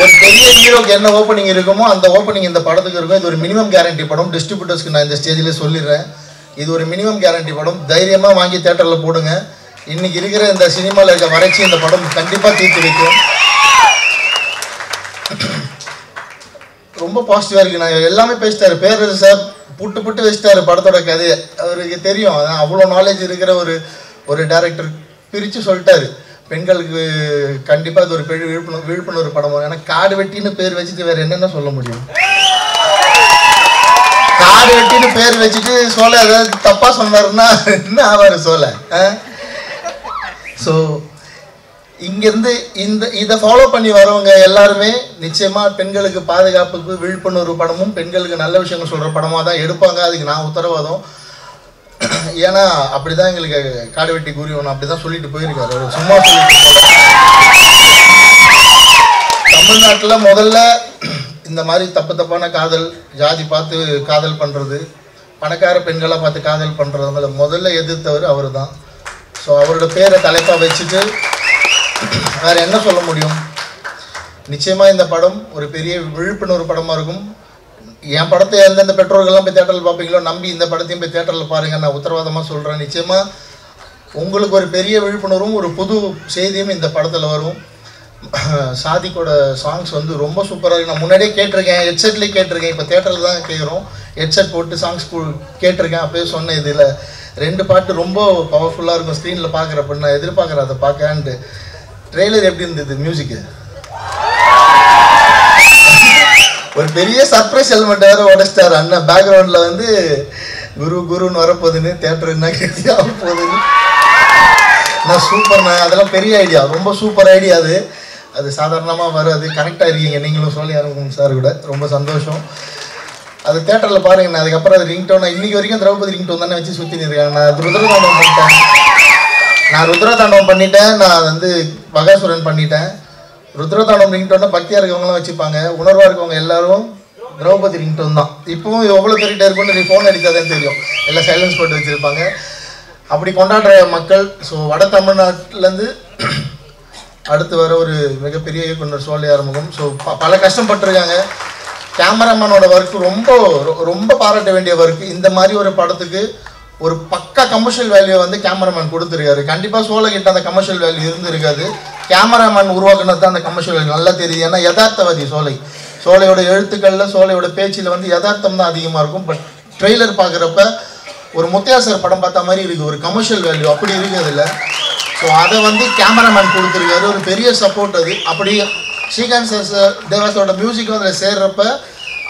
ஒரு பெரிய ஹீரோக்கு என்ன ஓப்பனிங் இருக்குமோ அந்த ஓப்பனிங் இந்த படத்துக்கு இருக்கும். இது ஒரு மினிமம் கேரண்டி படம். டிஸ்ட்ரிபியூட்டர்ஸ்க்கு நான் இந்த ஸ்டேஜில் சொல்லிடுறேன், இது ஒரு மினிமம் கேரண்டி படம். தைரியமாக வாங்கி தேட்டரில் போடுங்க. இன்றைக்கி இருக்கிற இந்த சினிமாவில் இருக்க வறட்சி இந்த படம் கண்டிப்பாக தீர்த்து வைக்கும். ரொம்ப பாசிட்டிவாக இருக்குது. நான் எல்லாமே பேசிட்டாரு பேரரசு சார், புட்டு வச்சிட்டாரு படத்தோட கதையை. அவருக்கு தெரியும், அதான் அவ்வளோ நாலேஜ் இருக்கிற ஒரு டைரக்டர் பிரித்து சொல்லிட்டாரு. பெண்களுக்கு கண்டிப்பாக இது ஒரு விழிப்புணர்வு படம். ஏன்னா காடு வெட்டின்னு பேர் வச்சுட்டு வேறு என்னென்ன சொல்ல முடியும்? காடு வெட்டின்னு பேர் வச்சுட்டு சோலை ஏதாவது தப்பாக சொன்னாருன்னா என்ன ஆவார் சோலை? ஸோ இங்கேருந்து இதை ஃபாலோ பண்ணி வரவங்க எல்லாருமே நிச்சயமாக பெண்களுக்கு பாதுகாப்புக்கு விழிப்புணர்வு படமும் பெண்களுக்கு நல்ல விஷயங்கள் சொல்கிற படமாக தான் எடுப்பாங்க. அதுக்கு நான் உத்தரவாதம். ஏன்னா அப்படி தான் எங்களுக்கு காடு வெட்டி கூறியவன் அப்படி தான் சொல்லிட்டு போயிருக்காரு. சும்மா சொல்லிட்டு தமிழ்நாட்டில் முதல்ல இந்த மாதிரி தப்பான காதல், ஜாதி பார்த்து காதல் பண்ணுறது, பணக்கார பெண்களை பார்த்து காதல் பண்ணுறதுங்களை முதல்ல எதிர்த்தவர் அவர் தான். ஸோ அவரோட பேரை தலைப்பாக வச்சுட்டு வேறு என்ன சொல்ல முடியும்? நிச்சயமாக இந்த படம் ஒரு பெரிய விழிப்புணர்வு படமாக இருக்கும். என் படத்தை எந்தெந்த பெற்றோர்கள்லாம் போய் தேட்டரில் பார்ப்பீங்களோ நம்பி இந்த படத்தையும் போய் தேட்டரில் பாருங்கள். நான் உத்தரவாதமாக சொல்கிறேன். நிச்சயமாக உங்களுக்கு ஒரு பெரிய விழிப்புணர்வும் ஒரு புது செய்தியும் இந்த படத்தில் வரும். சாதிக்கோட சாங்ஸ் வந்து ரொம்ப சூப்பராக இருக்குது. நான் முன்னாடியே கேட்டிருக்கேன், ஹெட்செட்லேயே கேட்டிருக்கேன். இப்போ தேட்டரில் தான் கேட்குறோம். ஹெட்செட் போட்டு சாங்ஸ் கேட்டிருக்கேன். அப்போயே சொன்னேன், இதில் 2 பாட்டு ரொம்ப பவர்ஃபுல்லாக இருக்கும் ஸ்க்ரீனில் பார்க்குறப்ப. நான் எதிர்பார்க்குறேன் அதை பார்க்கன்ட்டு. ட்ரெய்லர் எப்படி இருந்தது? மியூசிக்கு ஒரு பெரிய சர்ப்ரைஸ் எலிமெண்ட் வேறு உடச்சிட்டார் அண்ணன். பேக்ரவுண்டில் வந்து குருன்னு வரப்போகுதுன்னு, தேட்டர் என்ன கேட்டியாக போகுதுன்னு. நான் சூப்பர்ண்ணா, அதெல்லாம் பெரிய ஐடியா, ரொம்ப சூப்பர் ஐடியா. அது சாதாரணமாக வராது. கரெக்டாக இருக்கீங்க நீங்களும் சொல்லி ஆரம்பிக்கும் சார் கூட. ரொம்ப சந்தோஷம். அது தேட்டரில் பாருங்க. நான் அதுக்கப்புறம் அது ரிங்டோன் இன்றைக்கி வரைக்கும் திரௌபதி ரிங்டோன் தானே வச்சு சுற்றி நிற்கிறேன். நான் ருத்ரதாண்டவம் பண்ணிட்டேன். நான் வந்து பகாசுரன் பண்ணிட்டேன். ருத்ரதாண்டவம் ரிங்டோன்னா பக்தியாக இருக்கவங்களாம் வச்சுப்பாங்க. உணர்வாக இருக்கவங்க எல்லாரும் திரௌபதி ரிங்டோன் தான். இப்போவும் எவ்வளோ பேர்கிட்ட இருக்குன்னு நீ ஃபோன் அடித்தாதான் தெரியும். எல்லாம் சைலன்ஸ் போட்டு வச்சுருப்பாங்க. அப்படி கொண்டாடுற மக்கள். ஸோ வட தமிழ்நாட்டிலேருந்து அடுத்து வர ஒரு மிகப்பெரிய இயக்குனர் சோலை ஆறுமுகம். ஸோ பல கஷ்டப்பட்டுருக்காங்க. கேமராமேனோட ஒர்க்கு ரொம்ப பாராட்ட வேண்டிய ஒர்க்கு. இந்த மாதிரி ஒரு படத்துக்கு ஒரு பக்கா கமர்ஷியல் வேல்யூ வந்து கேமராமேன் கொடுத்துருக்காரு. கண்டிப்பாக சோலை கிட்ட அந்த கமர்ஷியல் வேல்யூ இருந்திருக்காது. கேமராமேன் உருவாக்குனது தான் அந்த கமர்ஷியல் வேல்யூ. நல்லா தெரியுது. ஏன்னா யதார்த்தவாதி சோலையோட எழுத்துக்களில், சோலையோட பேச்சில் வந்து யதார்த்தம் தான் அதிகமாக இருக்கும். பட் ட்ரெய்லர் பார்க்குறப்ப ஒரு முத்தையா சார் படம் பார்த்த மாதிரி இருக்குது. ஒரு கமர்ஷியல் வேல்யூ அப்படி இருக்குது இல்லை. ஸோ அதை வந்து கேமராமேன் கொடுத்துருக்காரு. ஒரு பெரிய சப்போர்ட் அது. அப்படி ஸ்ரீகாந்த் சார் தேவாஸோட மியூசிக் வந்து அதில் சேர்றப்ப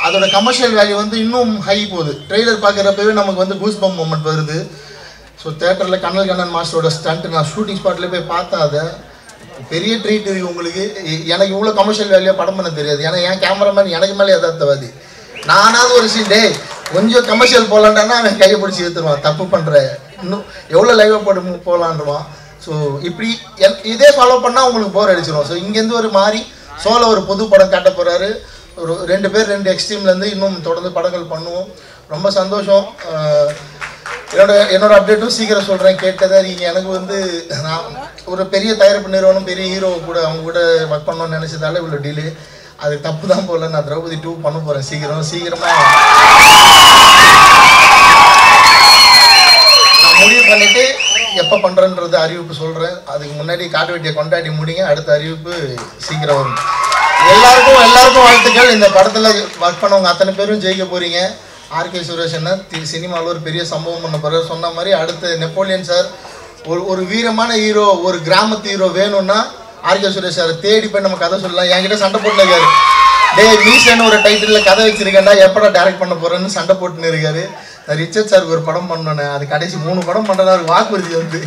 அதோட கமர்ஷியல் வேல்யூ வந்து இன்னும் ஹை போகுது. ட்ரெய்லர் பார்க்குறப்பவே நமக்கு வந்து கூஸ் பம்ப் மூமெண்ட் வருது. ஸோ தேட்டரில் கண்ணன் மாஸ்டரோட ஸ்டண்ட் நான் ஷூட்டிங் ஸ்பாட்டில் போய் பார்த்தா அதை பெரிய ட்ரீட் இருக்குது உங்களுக்கு. எனக்கு இவ்வளோ கமர்ஷியல் வேல்யூ படம் பண்ண தெரியாது. ஏன்னா என் கேமராமேன் எனக்கு மேலே யதார்த்தவாதி. நானாவது ஒரு சீன் கொஞ்சம் கமர்ஷியல் போகலான்டானா அவன் கையை பிடிச்சி எடுத்துருவான். தப்பு பண்ணுற இன்னும் எவ்வளோ லைவாக போட்டு போகலான்டுவான். ஸோ இப்படி இதே ஃபாலோ பண்ணால் உங்களுக்கு போர் அடிச்சிடும். ஸோ இங்கேருந்து ஒரு மாதிரி சோலை ஒரு புது படம் காட்ட போகிறாரு. ஒரு 2 பேர் 2 எக்ஸ்ட்ரீம்லேருந்து இன்னும் தொடர்ந்து படங்கள் பண்ணுவோம். ரொம்ப சந்தோஷம். என்னோட அப்டேட்டும் சீக்கிரம் சொல்கிறேன், கேட்டதாக நீங்கள். எனக்கு வந்து நான் ஒரு பெரிய தயாரிப்பு நிறுவனம், பெரிய ஹீரோ கூட அவங்க கூட ஒர்க் பண்ணணும்னு நினச்சதால இவ்வளோ டிலே. அது தப்பு தான் போல. நான் திரௌபதி 2 பண்ண போகிறேன் சீக்கிரமாக நான் முடிவு பண்ணிவிட்டு எப்போ பண்ணுறேன்றது அறிவிப்பு சொல்கிறேன். அதுக்கு முன்னாடி காட்டு வெட்டியை கொண்டாடி முடிங்க. அடுத்த அறிவிப்பு சீக்கிரம் வரும். எல்லாருக்கும் வாழ்த்துக்கள். இந்த படத்தில் ஒர்க் பண்ணவங்க அத்தனை பேரும் ஜெயிக்க போகிறீங்க. ஆர்கே சுரேஷ் என்ன சினிமாவில் ஒரு பெரிய சம்பவம் பண்ண போகிற சொன்ன மாதிரி அடுத்து நெப்போலியன் சார் ஒரு வீரமான ஹீரோ, ஒரு கிராமத்து ஹீரோ வேணும்னா ஆர்கே சுரேஷ் சார் தேடி போய் நம்ம கதை சொல்லலாம். என்கிட்ட சண்டை போட்டுன்னு இருக்காரு, டேய் மீசன்னு ஒரு டைட்டிலில் கதை வச்சிருக்கேன்டா, எப்படா டைரக்ட் பண்ண போகிறேன்னு சண்டை போட்டுன்னு இருக்காரு. ரிச்சர்ட் சாருக்கு ஒரு படம் பண்ணோன்னே அது கடைசி 3 படம் பண்ணுறதா ஒரு வாக்குறுதி வந்து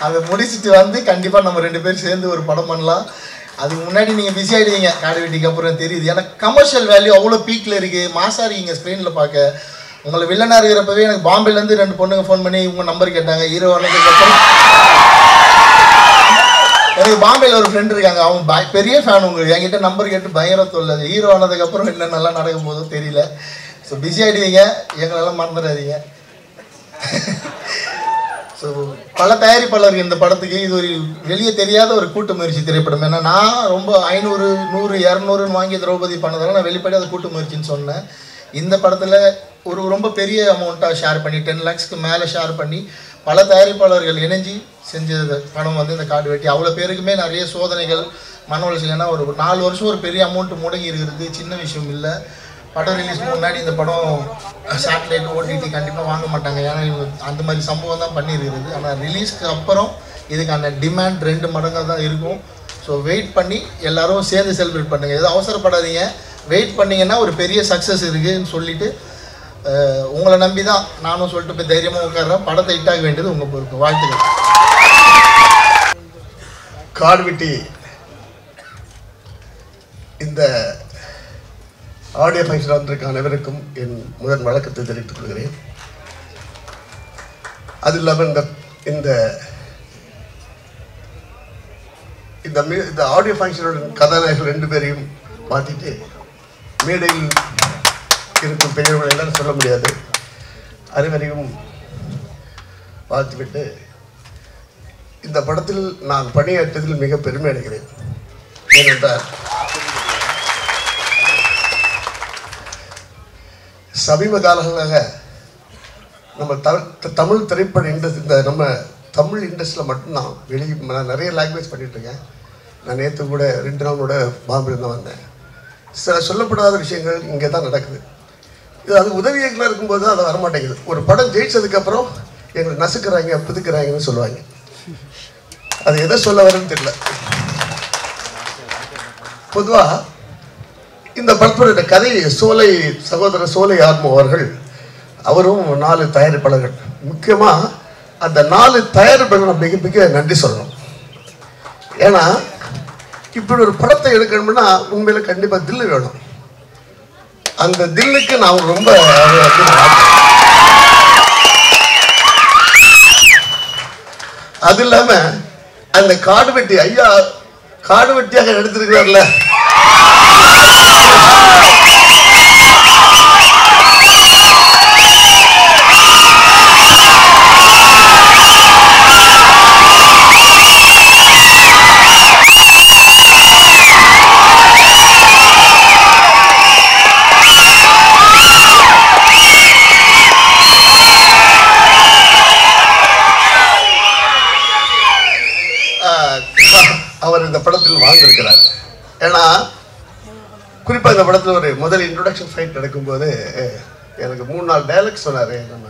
அதை முடிச்சுட்டு வந்து கண்டிப்பாக நம்ம 2 பேரும் சேர்ந்து ஒரு படம் பண்ணலாம். அதுக்கு முன்னாடி நீங்கள் பிஸி ஆகிடுவீங்க காடு வெட்டிக்கு அப்புறம் தெரியுது. ஏன்னா கமர்ஷியல் வேல்யூ அவ்வளோ பீக்கில் இருக்குது. மாசாக இருக்கீங்க ஸ்க்ரீனில் பார்க்க. உங்களை வில்லனாக இருக்கிறப்பவே எனக்கு பாம்பேலேருந்து 2 பொண்ணுங்க ஃபோன் பண்ணி உங்கள் நம்பர் கேட்டாங்க. ஹீரோ ஆனதுக்கப்புறம் எனக்கு பாம்பேயில் ஒரு ஃப்ரெண்ட் இருக்காங்க, அவங்க பெரிய ஃபேன். உங்களுக்கு என்கிட்ட நம்பர் கேட்டு பயங்கர தொல்லை. ஹீரோ ஆனதுக்கப்புறம் என்ன நல்லா நடக்கும் போதும் தெரியல. ஸோ பிஸி ஆகிடுவீங்க, எங்களெல்லாம் மறந்துடாதீங்க. ஸோ பல தயாரிப்பாளர்கள் இந்த படத்துக்கு இது ஒரு வெளியே தெரியாத ஒரு கூட்டு முயற்சி திரைப்படம். ஏன்னா நான் ரொம்ப 500, 100, 200 வாங்கி திரௌபதி பண்ணதால நான் வெளிப்படையாக அது கூட்டு முயற்சின்னு சொன்னேன். இந்த படத்தில் ஒரு ரொம்ப பெரிய அமௌண்ட்டாக ஷேர் பண்ணி 10 lakhsக்கு மேலே ஷேர் பண்ணி பல தயாரிப்பாளர்கள் இணைஞ்சி செஞ்ச படம் வந்து இந்த காடு வெட்டி. அவ்வளோ பேருக்குமே நிறைய சோதனைகள், மன உளைச்சல். ஏன்னா ஒரு 4 வருஷம் ஒரு பெரிய அமௌண்ட் முடங்கி இருக்கிறது சின்ன விஷயம் இல்லை. படம் ரிலீஸ் முன்னாடி இந்த படம் சேட்டலைட் ஓடிடி கண்டிப்பாக வாங்க மாட்டாங்க, ஏன்னா அந்த மாதிரி சம்பவம் தான் பண்ணியிருக்கிறது. ஆனால் ரிலீஸ்க்கு அப்புறம் இதுக்கான டிமாண்ட் 2 மடங்காக தான் இருக்கும். ஸோ வெயிட் பண்ணி எல்லோரும் சேர்ந்து செலிப்ரேட் பண்ணுங்கள். எதுவும் அவசரப்படாதீங்க, வெயிட் பண்ணிங்கன்னா ஒரு பெரிய சக்ஸஸ் இருக்குதுன்னு சொல்லிவிட்டு உங்களை நம்பி தான் நானும் சொல்லிட்டு போய் தைரியமாக உட்கார்றேன். படத்தை ஹிட்டாக வேண்டியது உங்கள் பொறுப்பு. வாழ்த்துக்கள். காடு வெட்டி இந்த ஆடியோ ஃபங்க்ஷன் வந்திருக்க அனைவருக்கும் என் முதல் வணக்கத்தை தெரிவித்துக் கொள்கிறேன். அது இல்லாமல் இந்த இந்த ஆடியோ ஃபங்க்ஷனோட கதாநாயகர்கள் 2 பேரையும் மாற்றிட்டு மேடையில் இருக்கும் பெரியவர்கள் எல்லாம் சொல்ல முடியாது, அனைவரையும் வாழ்த்துவிட்டு இந்த படத்தில் நான் பணியாற்றதில் மிக பெருமை அடைகிறேன். ஏனென்றால் சமீப காலங்களாக நம்ம தமிழ் திரைப்பட இண்டஸ்ட்ரி, நம்ம தமிழ் இண்டஸ்ட்ரியில் மட்டும்தான் நான் நிறைய லாங்குவேஜ் பண்ணிகிட்ருக்கேன். நான் நேற்று கூட 2 நாளோட பாம்பேல தான் வந்தேன். சில சொல்லப்படாத விஷயங்கள் இங்கே தான் நடக்குது. அது உதவி இயக்குனர் இருக்கும்போது அது வரமாட்டேங்குது. ஒரு படம் ஜெயிச்சதுக்கப்புறம் எங்களை நசுக்கிறாங்க, புதுக்கிறாங்கன்னு சொல்லுவாங்க. அது எதை சொல்ல வரேன்னு தெரியல. பொதுவாக இந்த படத்தோட கதை சகோதரர் சோலை ஆர்மோ அவர்கள், அவரும் 4 தயாரிப்பாளர்கள். முக்கியமாக அந்த 4 தயாரிப்பாளர்கள் மிக மிக நன்றி சொல்லணும். ஏன்னா இப்படி ஒரு படத்தை எடுக்கணும்னா உண்மையில கண்டிப்பாக தில்லு வேணும். அந்த தில்லுக்கு நான் ரொம்ப அது இல்லாமல் அந்த காடு வெட்டி ஐயா காடு வெட்டியாக எடுத்திருக்கிறார்ல, அவர் இந்த படத்தில் வாழ்ந்திருக்கிறார். ஏன்னா குறிப்பாக இந்த படத்தில் ஒரு முதல் இன்ட்ரோடக்ஷன் ஃபைட் நடக்கும்போது எனக்கு 3-4 டைலாக்ஸ் சொன்னார் நம்ம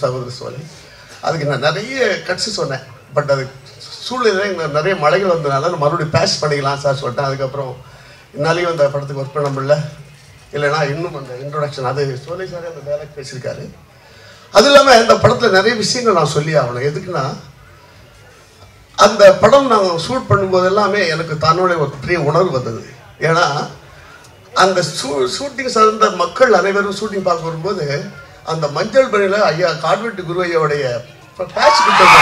சகோதரர் சோலை. அதுக்கு நான் நிறைய கட்சி சொன்னேன். பட் அது சூழ்நிலை எங்களுக்கு நிறைய மழைகள் வந்ததுனால நான் மறுபடியும் பேஷ் பண்ணிக்கலாம் சார் சொல்லிட்டேன். அதுக்கப்புறம் என்னாலையும் அந்த படத்துக்கு ஒர்க் பண்ண முடியல. இல்லைனா இன்னும் அந்த இன்ட்ரோடக்ஷன் அது சோலை சாரே அந்த டைலாக் பேசியிருக்காரு. அது இல்லாமல் இந்த படத்தில் நிறைய விஷயங்கள் நான் சொல்லி ஆகணும். எதுக்குன்னா அந்த படம் நாங்கள் ஷூட் பண்ணும்போது எல்லாமே எனக்கு தன்னுடைய ஒரு பெரிய உணர்வு வந்தது. ஏன்னா அந்த ஷூட்டிங் சார்ந்த மக்கள் அனைவரும் ஷூட்டிங் பார்க்க வரும்போது அந்த மஞ்சள் பணியில் ஐயா காடுவெட்டி குரு ஐயாவுடைய பேட்ச் கொடுத்தாங்க.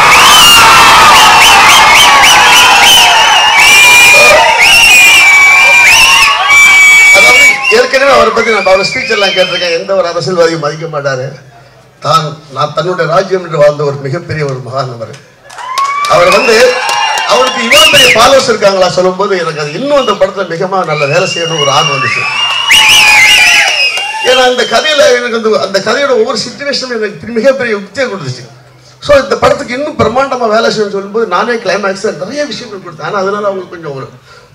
அதாவது ஏற்கனவே அவரை பற்றி நான் அவர் ஸ்பீச் எல்லாம் கேட்டிருக்கேன். எந்த ஒரு அரசியல்வாதியும் மதிக்க மாட்டார். நான் தன்னுடைய ராஜ்யம் என்று வாழ்ந்த ஒரு மிகப்பெரிய ஒரு மகான் அவர் அவருக்கு இவ்வளவு பெரிய ஃபாலோவர்ஸ் இருக்காங்களா சொல்லும்போது எனக்கு அது இன்னும் அந்த படத்துல மிகமாக நல்ல வேலை செய்யணும் ஒரு ஆர்வம் வந்துச்சு. ஏன்னா அந்த கதையில எனக்கு அந்த கதையோட ஒவ்வொரு சிச்சுவேஷனும் எனக்கு மிகப்பெரிய யுக்தியை கொடுத்துச்சு. ஸோ இந்த படத்துக்கு இன்னும் பிரம்மாண்டமாக வேலை செய்யணும்னு சொல்லும்போது நானே கிளைமேக்ஸில் நிறைய விஷயங்கள் கொடுத்தேன். ஆனால் அதனால அவங்களுக்கு கொஞ்சம் ஒரு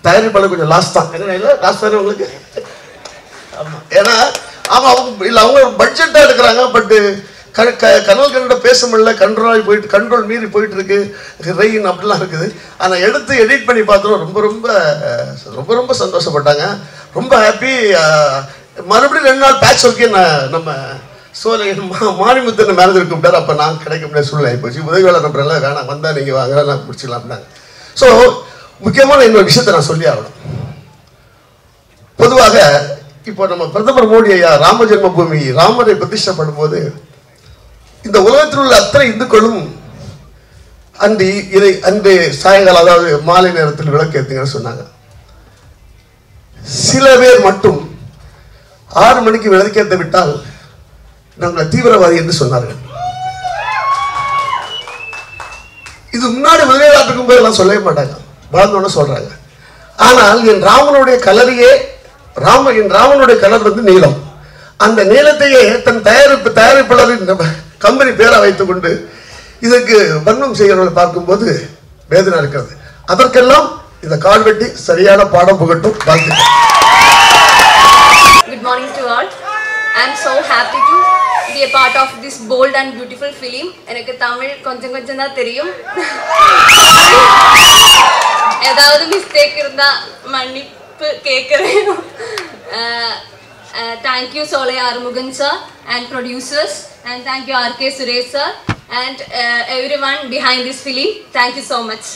தயாரிப்பாளர் கொஞ்சம் லாஸ் தான். என்ன இல்லை லாஸ் தானே உங்களுக்கு? ஆமாம், ஏன்னா அவங்க இல்லை அவங்க பட்ஜெட்டாக எடுக்கிறாங்க. பட்டு கனல் கன்னட பேச முடியல, கண்ட்ரோல் மீறி போயிட்டு இருக்கு, ரெயின் அப்படிலாம் இருக்குது. ஆனால் எடுத்து எடிட் பண்ணி பார்த்தோம், ரொம்ப ரொம்ப ரொம்ப ரொம்ப சந்தோஷப்பட்டாங்க, ரொம்ப ஹாப்பி. மறுபடியும் 2 நாள் பேட்ச் ஒர்க்கே நம்ம சோலை மாரிமுத்தன் மேனேஜர் கூப்பிட்டார். அப்போ நான் கிடைக்க முடியாத சூழ்நிலை ஆகிப்போச்சு. உதவியாளர் நம்பரெல்லாம் வேணாம், வந்தால் நீங்கள் வாங்க நான் முடிச்சிடலாம்னாங்க. ஸோ முக்கியமான இன்னொரு விஷயத்தை நான் சொல்லி ஆகணும். பொதுவாக இப்போ நம்ம பிரதமர் மோடி ஐயா ராம ஜென்ம பூமி ராமரை பிரதிஷ்டப்படும் போது இந்த உலகத்தில் உள்ள அத்தனை இந்துக்களும் அன்று சாயங்காலம், அதாவது மாலை நேரத்தில் விளக்கேற்றுங்கன்னு சொன்னாங்க. சில பேர் மட்டும் 6 மணிக்கு விளக்கேற்ற விட்டால் நாங்கள் தீவிரவாதி என்று சொன்னார்கள். இது முன்னாடி முதலீடாட்டுக்கும் போது எல்லாம் சொல்லவே மாட்டாங்க, வளர்ந்தோன்னு சொல்றாங்க. ஆனால் என் ராமனுடைய கலரையே என் ராமனுடைய கலர் வந்து நீளம். அந்த நீளத்தையே தன் தயாரிப்பாளரின் கம்பெனி பேரை வைத்துக் கொண்டு இதற்கு வர்ணம் செய்கிறவர்களை பார்க்கும்போது வேதனை இருக்கிறது. அதற்கெல்லாம் இந்த கால்வெட்டி சரியான பாடம் புகட்டும். Good morning to all. I am so happy to be a part of this bold and beautiful film. எனக்கு தமிழ் கொஞ்சம் கொஞ்சம் தான் தெரியும். ஏதாவது மிஸ்டேக் இருந்தா மன்னிப்பு கேட்கிறேன். Thank you Solai Arumugan sir and producers, and thank you RK Suresh sir and everyone behind this film. Thank you so much.